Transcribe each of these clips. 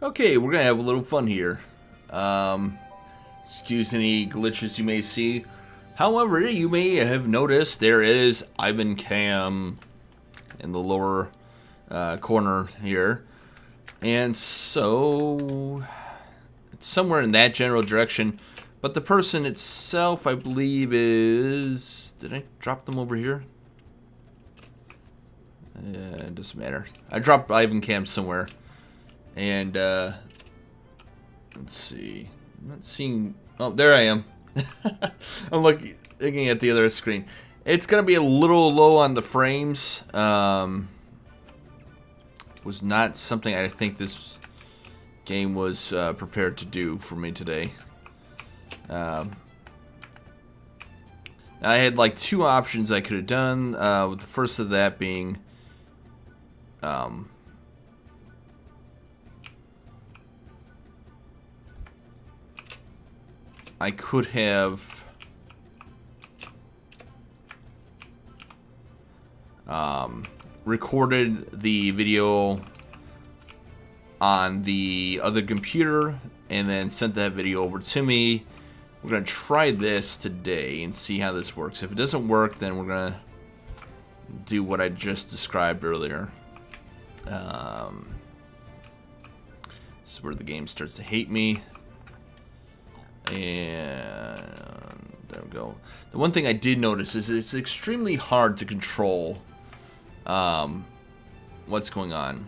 Okay, we're gonna have a little fun here. Excuse any glitches you may see. However, you may have noticed there is Ivan Cam in the lower corner here. And so, it's somewhere in that general direction. But the person itself, I believe, is... Did I drop them over here? It doesn't matter. I dropped Ivan Cam somewhere. And, let's see. I'm not seeing... Oh, there I am. I'm looking at the other screen. It's going to be a little low on the frames. Was not something I think this game was prepared to do for me today. I had like two options I could have done. With the first of that being... I could have recorded the video on the other computer and then sent that video over to me. We're going to try this today and see how this works. If it doesn't work, then we're going to do what I just described earlier. This is where the game starts to hate me. And there we go. The one thing I did notice is it's extremely hard to control what's going on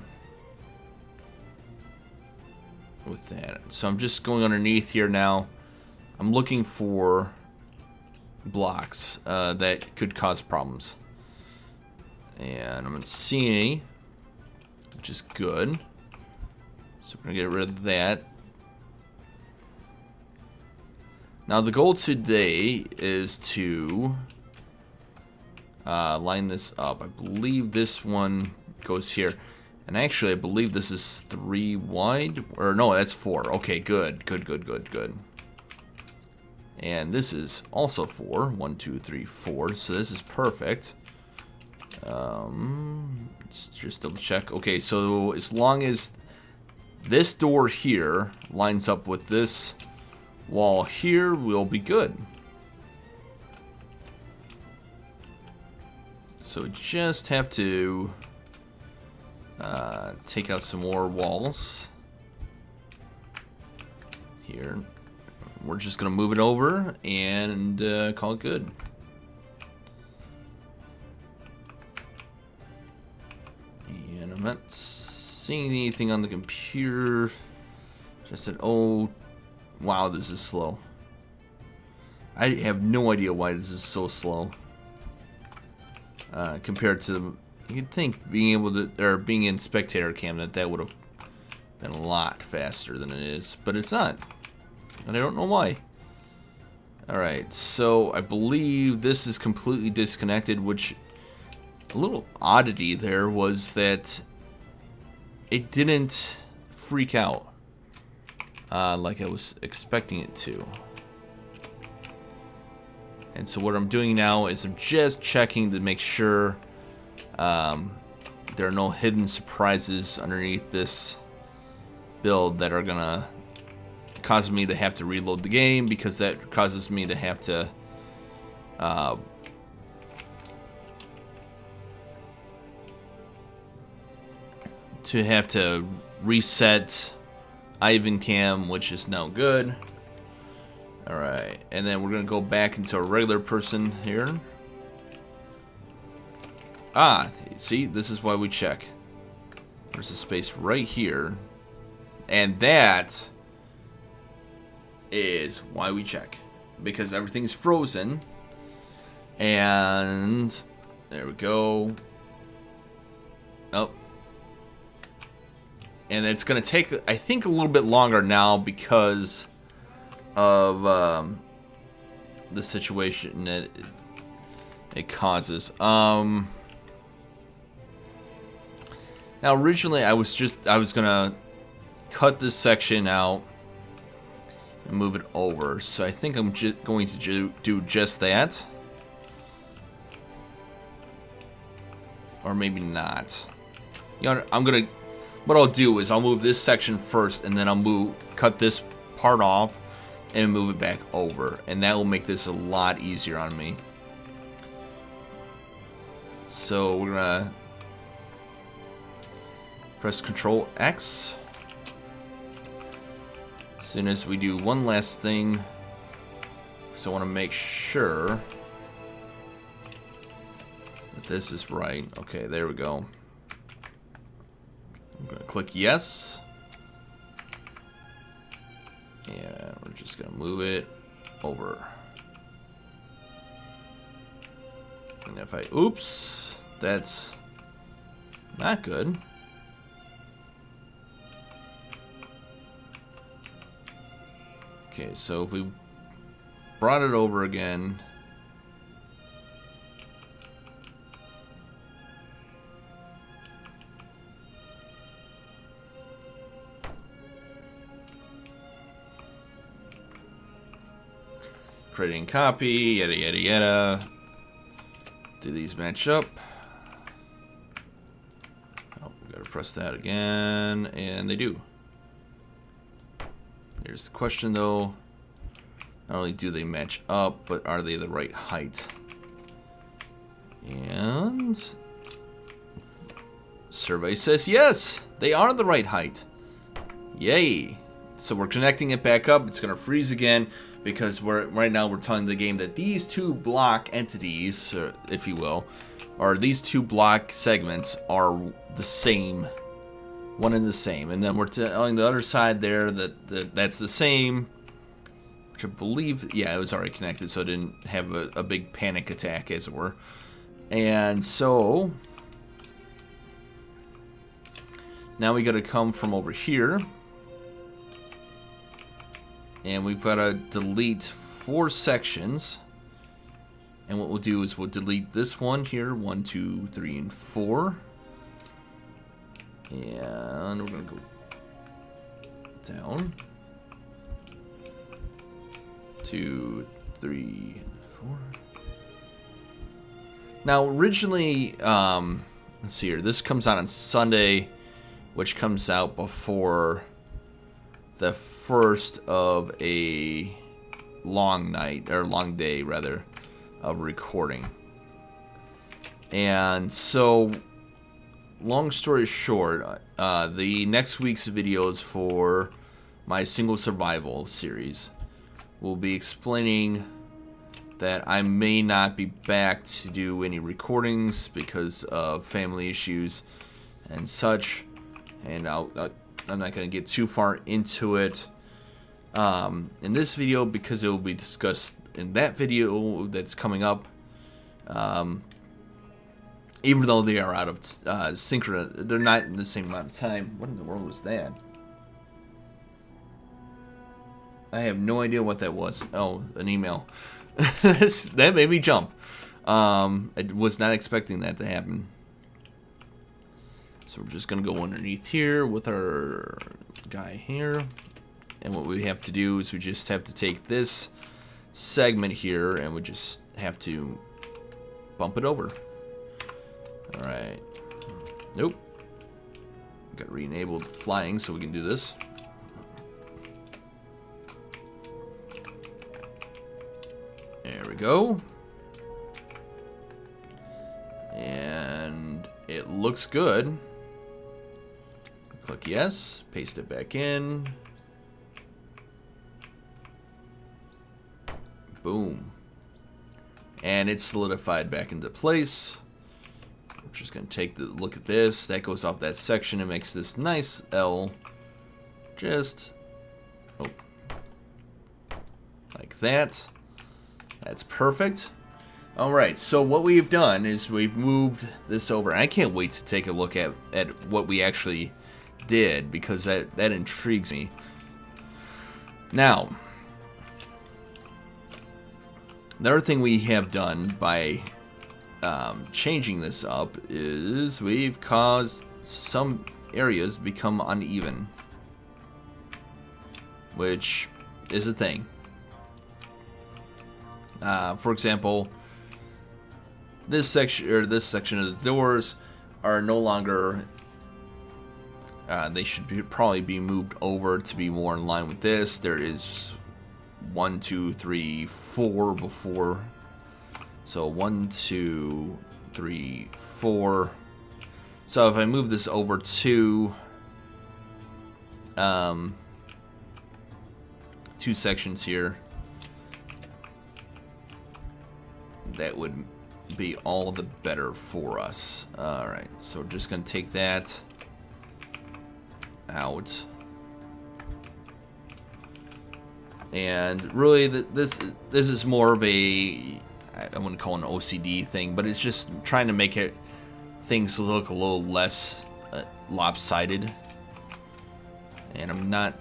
with that. So I'm just going underneath here now. I'm looking for blocks that could cause problems. And I'm not seeing any, which is good. So we're going to get rid of that. Now the goal today is to line this up. I believe this one goes here. And actually I believe this is 3 wide. Or no, that's 4. Okay, good. Good. And this is also 4. 1, 2, 3, 4. So this is perfect. Let's just double check. Okay, so as long as this door here lines up with this wall here, we'll be good. So we just have to take out some more walls here. We're just gonna move it over and call it good. And I'm not seeing anything on the computer. Just said, oh wow, this is slow. I have no idea why this is so slow. Compared to, you'd think being able to, or being in spectator cam, that would have been a lot faster than it is, but it's not, and I don't know why. All right, so I believe this is completely disconnected, which a little oddity there was that it didn't freak out like I was expecting it to. And so what I'm doing now is I'm just checking to make sure there are no hidden surprises underneath this build that are gonna cause me to have to reload the game, because that causes me to have to reset Ivan Cam, which is now good. Alright, and then we're gonna go back into a regular person here. Ah, see, this is why we check. There's a space right here, and that is why we check, because everything's frozen. And there we go. Oh, and it's gonna take, I think, a little bit longer now because of the situation that it causes. Now originally I was gonna cut this section out and move it over, so I think I'm just going to do just that, or maybe not. You know, I'm gonna what I'll do is I'll move this section first, and then I'll cut this part off and move it back over, and that will make this a lot easier on me. So we're gonna press Control X as soon as we do one last thing, because I want to make sure that this is right. Okay, there we go. I'm gonna click yes. Yeah, we're just gonna move it over. And if I, oops, that's not good. Okay, so if we brought it over again. Creating copy, yada yada yada. Do these match up? Oh, we gotta press that again, and they do. Here's the question though. Not only do they match up, but are they the right height? And survey says yes, they are the right height. Yay. So we're connecting it back up. It's gonna freeze again because right now we're telling the game that these two block entities, if you will, or these two block segments are the same, one and the same. And then we're telling the other side there that that's the same, which I believe, yeah, it was already connected, so it didn't have a big panic attack, as it were. And so now we got to come from over here. And we've got to delete 4 sections. And what we'll do is we'll delete this one here. 1, 2, 3, and 4. And we're going to go down. 2, 3, and 4. Now, originally, let's see here. This comes out on Sunday, which comes out before the first of a long night, or long day rather, of recording. And so, long story short, the next week's videos for my single survival series will be explaining that I may not be back to do any recordings because of family issues and such, and I'm not going to get too far into it in this video because it will be discussed in that video that's coming up. Even though they are out of they're not in the same amount of time. What in the world was that? I have no idea what that was. Oh, an email. That made me jump. I was not expecting that to happen. So we're just going to go underneath here with our guy here. And what we have to do is we just have to take this segment here and we just have to bump it over. Alright. Nope. Got re-enabled flying so we can do this. There we go. And it looks good. Click yes, paste it back in. Boom. And it's solidified back into place. We're just going to take the look at this. That goes off that section and makes this nice L. Just, oh, like that. That's perfect. Alright, so what we've done is we've moved this over. I can't wait to take a look at what we actually did, because that intrigues me. Now, another thing we have done by changing this up is we've caused some areas to become uneven, which is a thing. For example, this section of the doors are no longer They should probably be moved over to be more in line with this. There is 1, 2, 3, 4 before. So 1, 2, 3, 4. So if I move this over to 2 sections here, that would be all the better for us. Alright, so we're just going to take that out. And really, this is more of a, I wouldn't call it an OCD thing, but it's just trying to make things look a little less lopsided. And I'm not,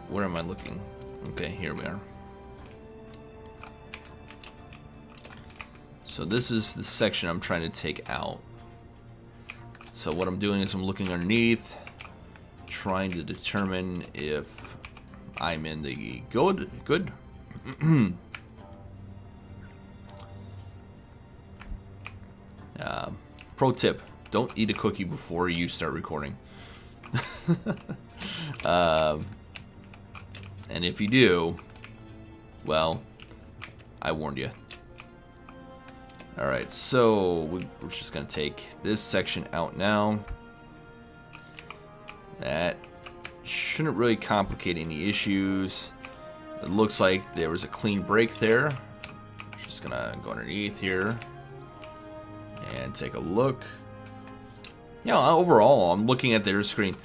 where am I looking? Okay, here we are. So this is the section I'm trying to take out. So what I'm doing is I'm looking underneath, trying to determine if I'm in the good. Pro tip: don't eat a cookie before you start recording. And if you do, well, I warned you. Alright, so we're just going to take this section out now. That shouldn't really complicate any issues. It looks like there was a clean break there. Just going to go underneath here and take a look. Yeah, overall, I'm looking at their screen.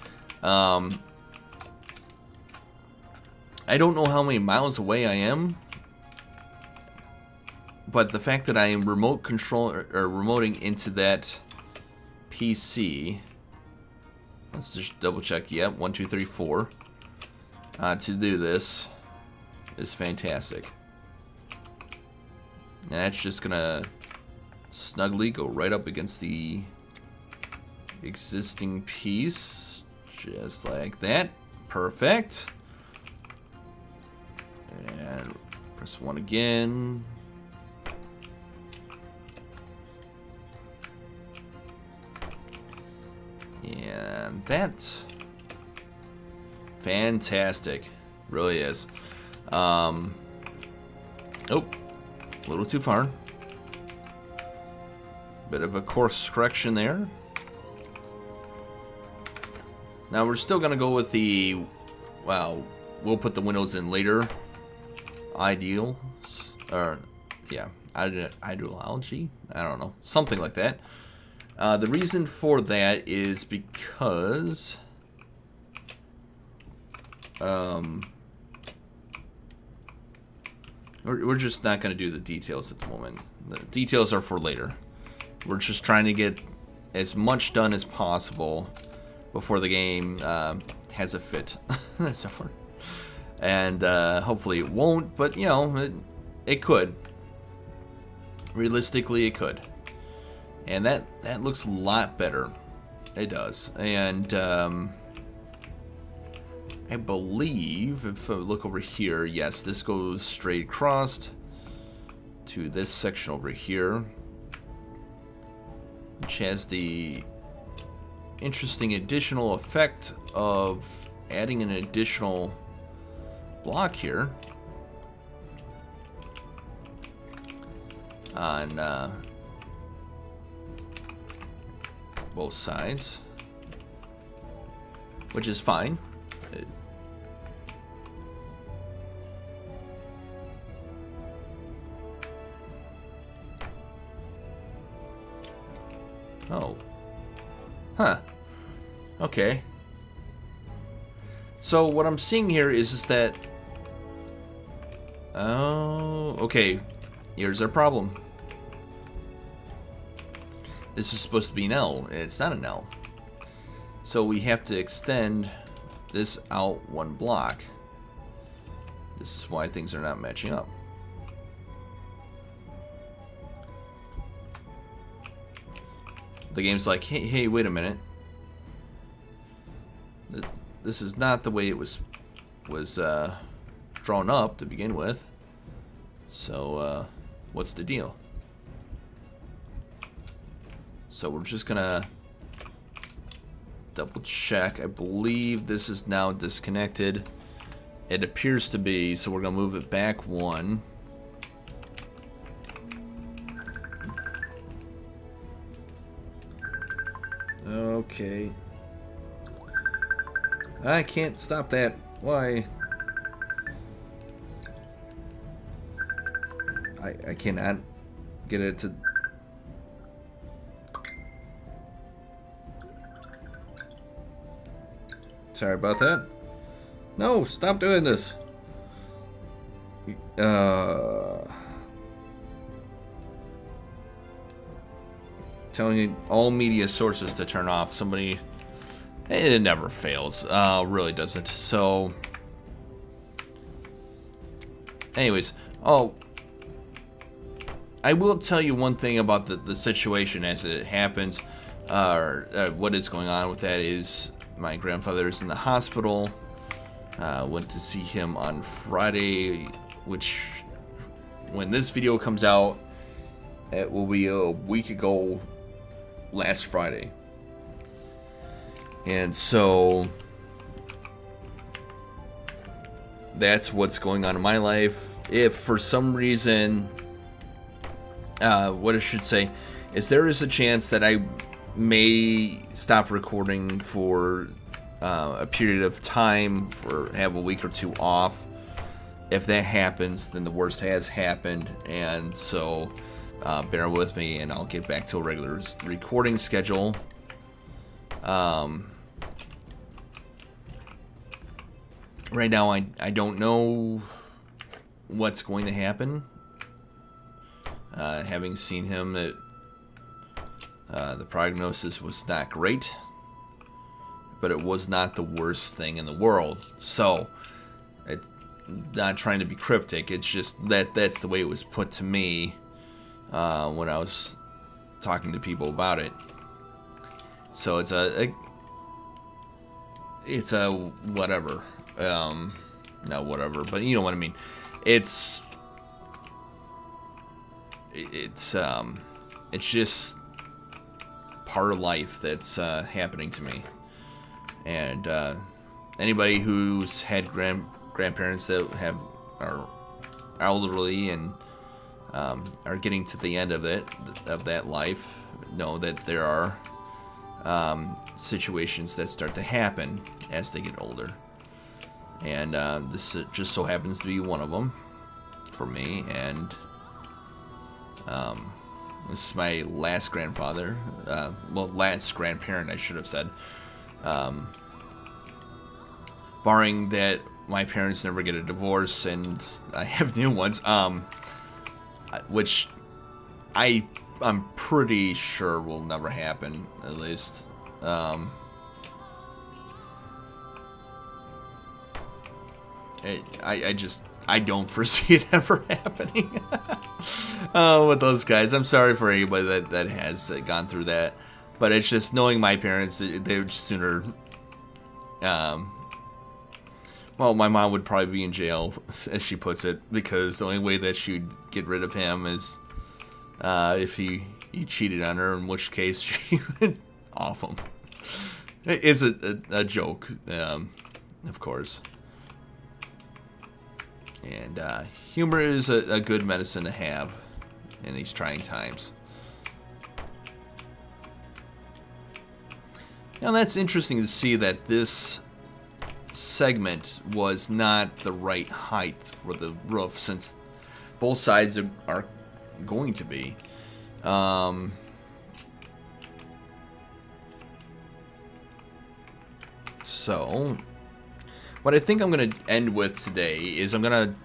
I don't know how many miles away I am, but the fact that I am remote control or remoting into that PC, let's just double check. Yep, 1, 2, 3, 4. To do this is fantastic. And that's just gonna snugly go right up against the existing piece, just like that. Perfect. And press 1 again. And that's fantastic. Really is. Oh, a little too far. Bit of a course correction there. Now we're still gonna go with the, well, we'll put the windows in later. Ideal, or yeah, ideology. I don't know, something like that. The reason for that is because we're just not going to do the details at the moment. The details are for later. We're just trying to get as much done as possible before the game has a fit. And hopefully it won't, but you know, it could. Realistically, it could. And that looks a lot better. It does. And I believe, if I look over here, yes, this goes straight across to this section over here, which has the interesting additional effect of adding an additional block here on both sides, which is fine. Oh. Huh. Okay. So what I'm seeing here is that... Oh, okay. Here's our problem. This is supposed to be an L. It's not an L. So we have to extend this out 1 block. This is why things are not matching up. The game's like, hey, wait a minute. This is not the way it was drawn up to begin with. So, what's the deal? So we're just gonna double check. I believe this is now disconnected. It appears to be, so we're gonna move it back one. Okay. I can't stop that. Why? I cannot get it to... Sorry about that. No, stop doing this. Telling all media sources to turn off. Somebody... It never fails. Really doesn't. So... Anyways. Oh... I will tell you one thing about the situation as it happens. What is going on with that is... My grandfather is in the hospital. Went to see him on Friday, which, when this video comes out, it will be a week ago last Friday. And so, that's what's going on in my life. If for some reason, what I should say is there is a chance that I may stop recording for a period of time, or have a week or two off. If that happens, then the worst has happened, and so bear with me and I'll get back to a regular recording schedule. Right now I don't know what's going to happen. Having seen him, the prognosis was not great, but it was not the worst thing in the world. So, it's not trying to be cryptic. It's just that's the way it was put to me when I was talking to people about it. So it's a whatever. Not whatever, but you know what I mean. It's just part of life that's happening to me. And anybody who's had grandparents that are elderly and are getting to the end of that life, know that there are situations that start to happen as they get older. And this just so happens to be one of them for me. And this is my last grandfather, well, last grandparent, I should have said. Barring that my parents never get a divorce and I have new ones, which I'm pretty sure will never happen, at least. I don't foresee it ever happening with those guys. I'm sorry for anybody that has gone through that, but it's just knowing my parents, they would sooner. Well, my mom would probably be in jail, as she puts it, because the only way that she'd get rid of him is if he cheated on her, in which case she would off him. It's a joke, of course. And humor is a good medicine to have in these trying times. Now that's interesting to see that this segment was not the right height for the roof, since both sides are going to be. So, what I think I'm going to end with today is I'm going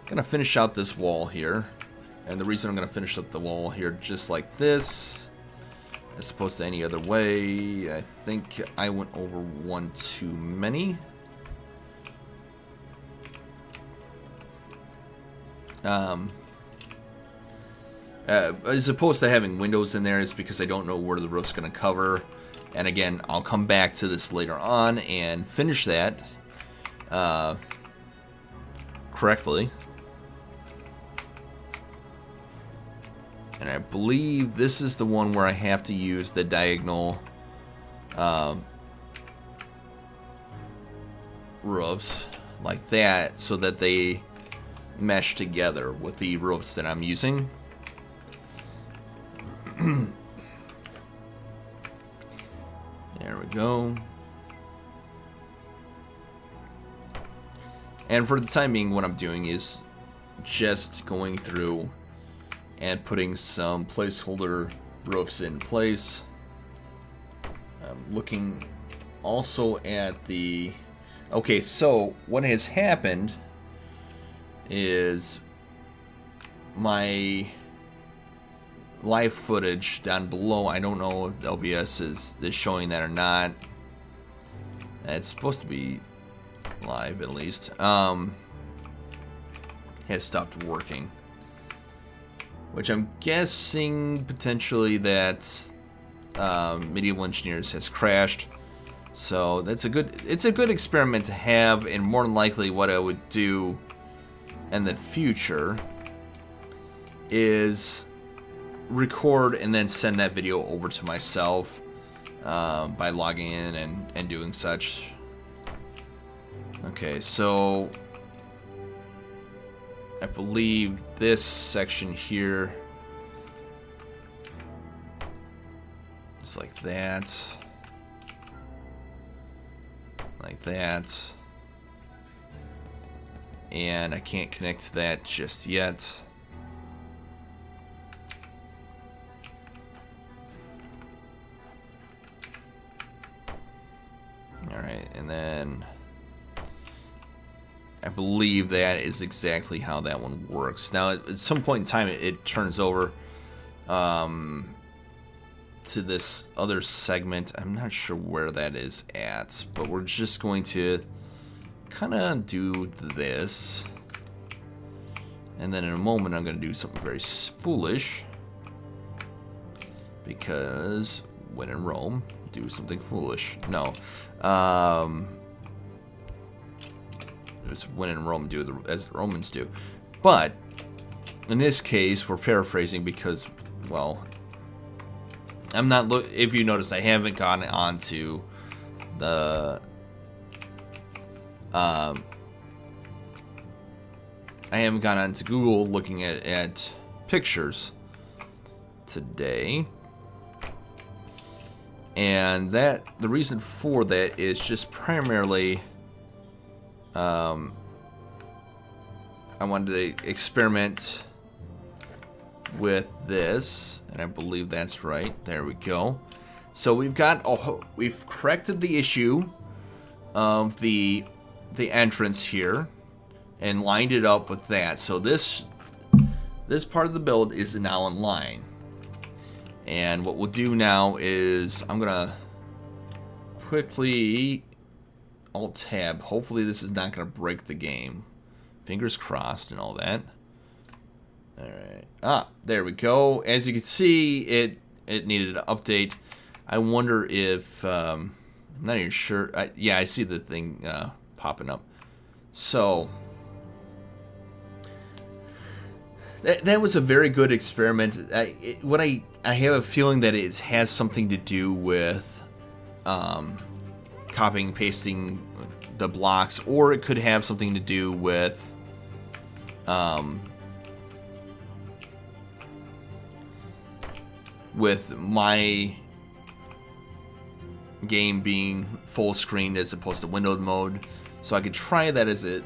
to finish out this wall here. And the reason I'm going to finish up the wall here just like this, as opposed to any other way, I think I went over one too many. As opposed to having windows in there, is because I don't know where the roof's going to cover. And again, I'll come back to this later on and finish that correctly. And I believe this is the one where I have to use the diagonal roofs like that so that they mesh together with the roofs that I'm using. There we go. And for the time being, what I'm doing is just going through and putting some placeholder roofs in place. I'm looking also at the... Okay, so what has happened is my live footage down below, I don't know if OBS is showing that or not. It's supposed to be live at least. Has stopped working, which I'm guessing potentially that Medieval Engineers has crashed. So it's a good experiment to have, and more than likely what I would do in the future is record and then send that video over to myself by logging in and doing such. Okay, so I believe this section here is like that. Like that. And I can't connect to that just yet. Alright, and then I believe that is exactly how that one works. Now, at some point in time, it turns over to this other segment. I'm not sure where that is at, but we're just going to kind of do this. And then in a moment, I'm going to do something very foolish. Because when in Rome, do something foolish. No. It's when in Rome, do as the Romans do. But in this case, we're paraphrasing because, well, I'm not if you notice, I haven't gone on to the I haven't gone on to Google looking at pictures today. And the reason for that is just primarily I wanted to experiment with this, and I believe that's right. There we go. So we've corrected the issue of the entrance here and lined it up with that. So this part of the build is now in line. And what we'll do now is I'm gonna quickly Alt-Tab. Hopefully this is not gonna break the game. Fingers crossed and all that. Alright. Ah, there we go. As you can see, it needed an update. I wonder if I'm not even sure. Yeah, I see the thing popping up. So that was a very good experiment. I have a feeling that it has something to do with copying and pasting the blocks, or it could have something to do with my game being full screen as opposed to windowed mode. So I could try that as a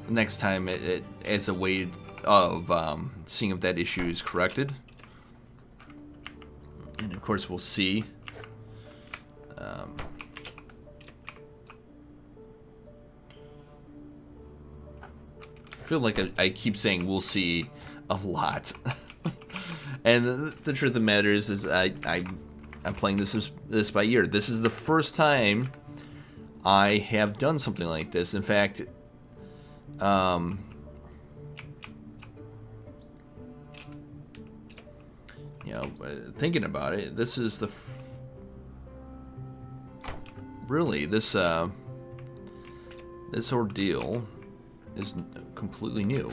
next time as a way of seeing if that issue is corrected. And of course we'll see. I feel like I keep saying we'll see a lot. And the truth of the matter is I'm playing this by ear. This is the first time I have done something like this. In fact, you know, thinking about it, this is the really this ordeal is completely new.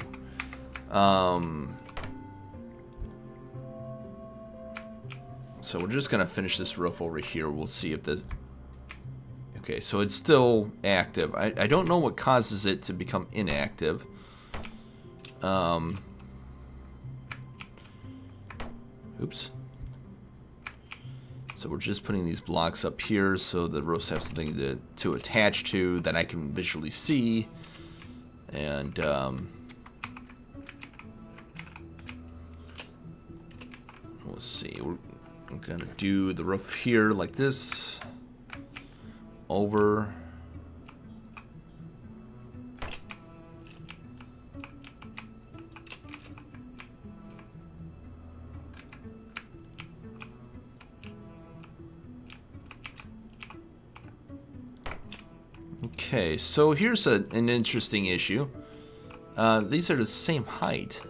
So we're just gonna finish this roof over here. We'll see if the... Okay, so it's still active. I don't know what causes it to become inactive. Oops. So we're just putting these blocks up here so the roofs have something to attach to that I can visually see. And let's see. We're gonna do the roof here like this. Over. Okay, so here's an interesting issue. These are the same height.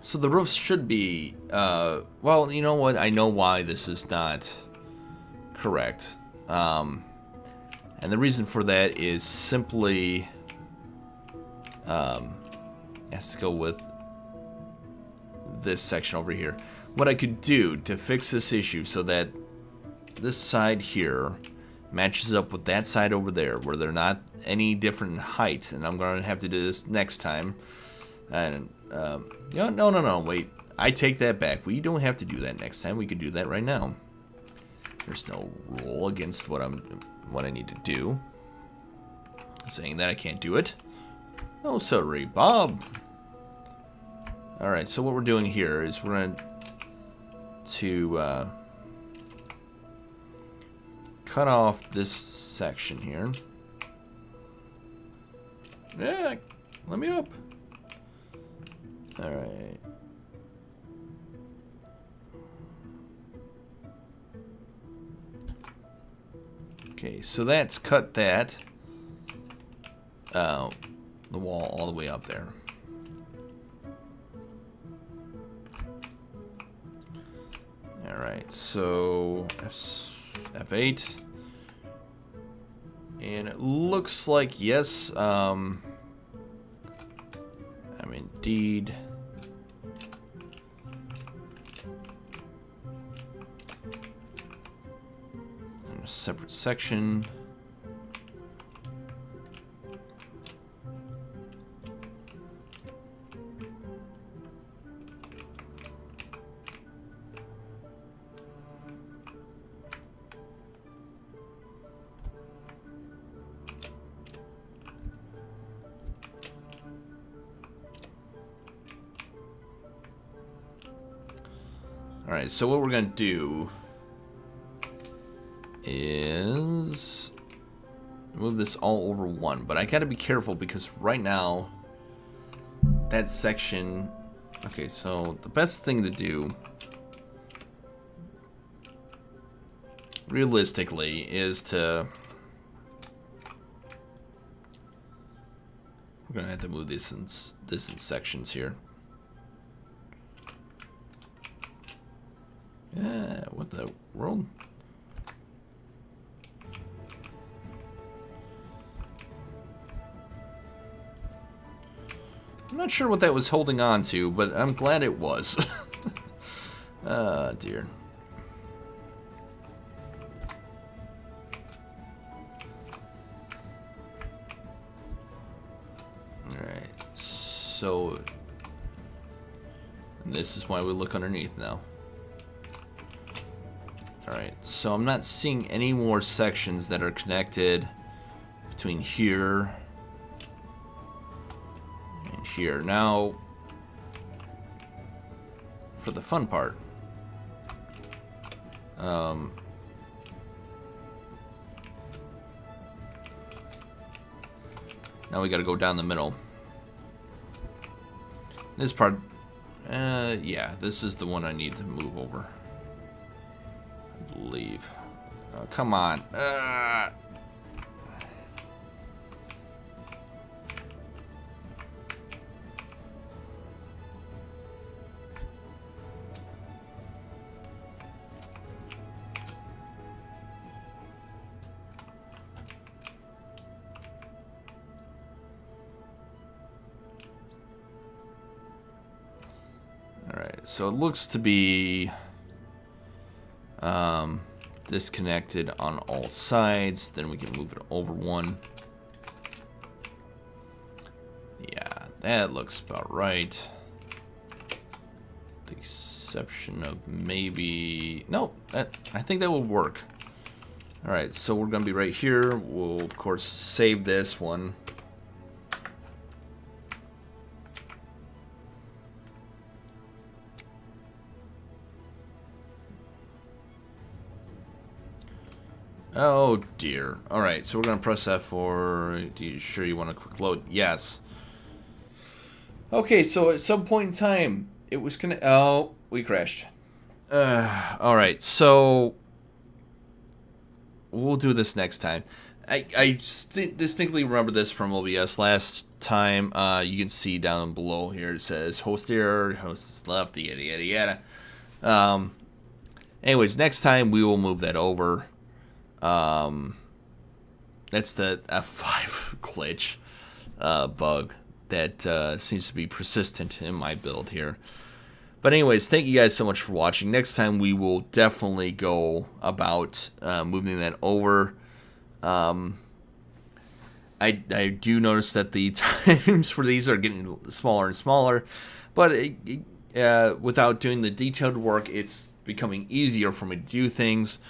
So the roofs should be, well, you know what? I know why this is not correct. And the reason for that is simply, has to go with this section over here. What I could do to fix this issue so that this side here matches up with that side over there, where they're not any different in height, and I'm going to have to do this next time. And no, wait, I take that back. We don't have to do that next time. We could do that right now. There's no rule against what I need to do. Saying that I can't do it. No, sorry, Bob. All right, so what we're doing here is we're going to cut off this section here. Yeah, let me up. All right. Okay, so that's cut that. The wall all the way up there. All right, so F8. And it looks like, yes, indeed. In a separate section. Alright, so what we're going to do is move this all over one. But I got to be careful because right now, that section... Okay, so the best thing to do, realistically, is to... We're going to have to move this in sections here. Yeah, what the world? I'm not sure what that was holding on to, but I'm glad it was. Ah, dear. Alright, so... this is why we look underneath now. Alright, so I'm not seeing any more sections that are connected between here and here. Now, for the fun part. Now we gotta go down the middle. This part, yeah, this is the one I need to move over. Believe. Oh, come on. Alright, so it looks to be Disconnected on all sides. Then we can move it over one. Yeah, that looks about right. The exception of maybe... No, I think that will work. Alright, so we're going to be right here. We'll, of course, save this one. Oh dear. Alright, so we're going to press F4. Do you sure you want a quick load? Yes. Okay, so at some point in time, it was going to... Oh, we crashed. Alright, so... We'll do this next time. I distinctly remember this from OBS last time. You can see down below here it says host error, host is left, yada yada yada. Anyways, next time we will move that over. That's the F5 glitch bug that seems to be persistent in my build here. But anyways, thank you guys so much for watching. Next time we will definitely go about moving that over. I do notice that the times for these are getting smaller and smaller, but without doing the detailed work, it's becoming easier for me to do things.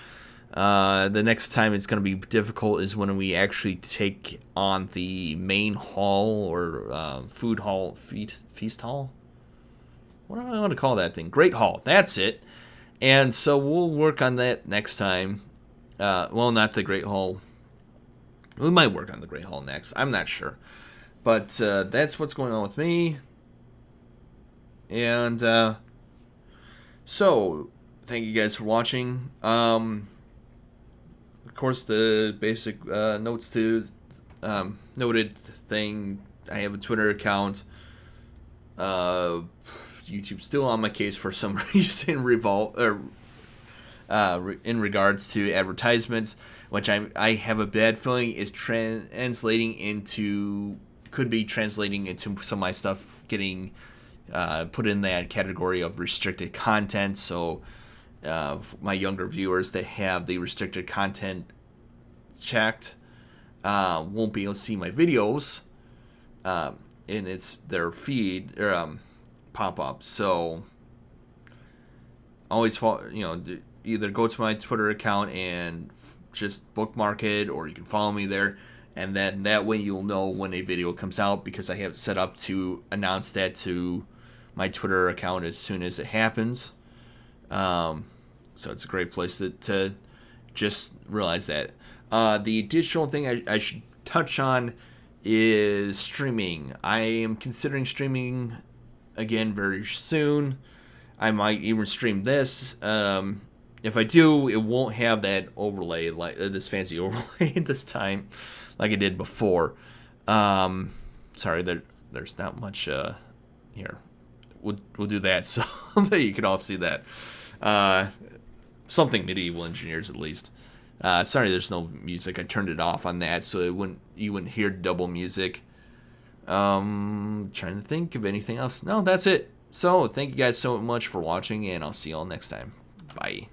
The next time it's going to be difficult is when we actually take on the main hall or food hall, feast hall? What do I want to call that thing? Great Hall. That's it. And so we'll work on that next time. Well, not the Great Hall. We might work on the Great Hall next. I'm not sure. But that's what's going on with me. And so, thank you guys for watching. Of course, the basic notes to noted thing. I have a Twitter account. YouTube's still on my case for some reason in regards to advertisements, which I have a bad feeling is could be translating into some of my stuff getting put in that category of restricted content. So my younger viewers that have the restricted content checked won't be able to see my videos in their feed or pop up. So always either go to my Twitter account and just bookmark it, or you can follow me there, and then that way you'll know when a video comes out, because I have it set up to announce that to my Twitter account as soon as it happens. So it's a great place to just realize that. The additional thing I should touch on is streaming. I am considering streaming again very soon. I might even stream this. If I do, it won't have that overlay, like this fancy overlay this time, like I did before. Sorry, there's not much here. We'll do that so that you can all see that. Something medieval engineers at least. Sorry, there's no music. I turned it off on that so you wouldn't hear double music. Trying to think of anything else. No, that's it. So, thank you guys so much for watching, and I'll see you all next time. Bye.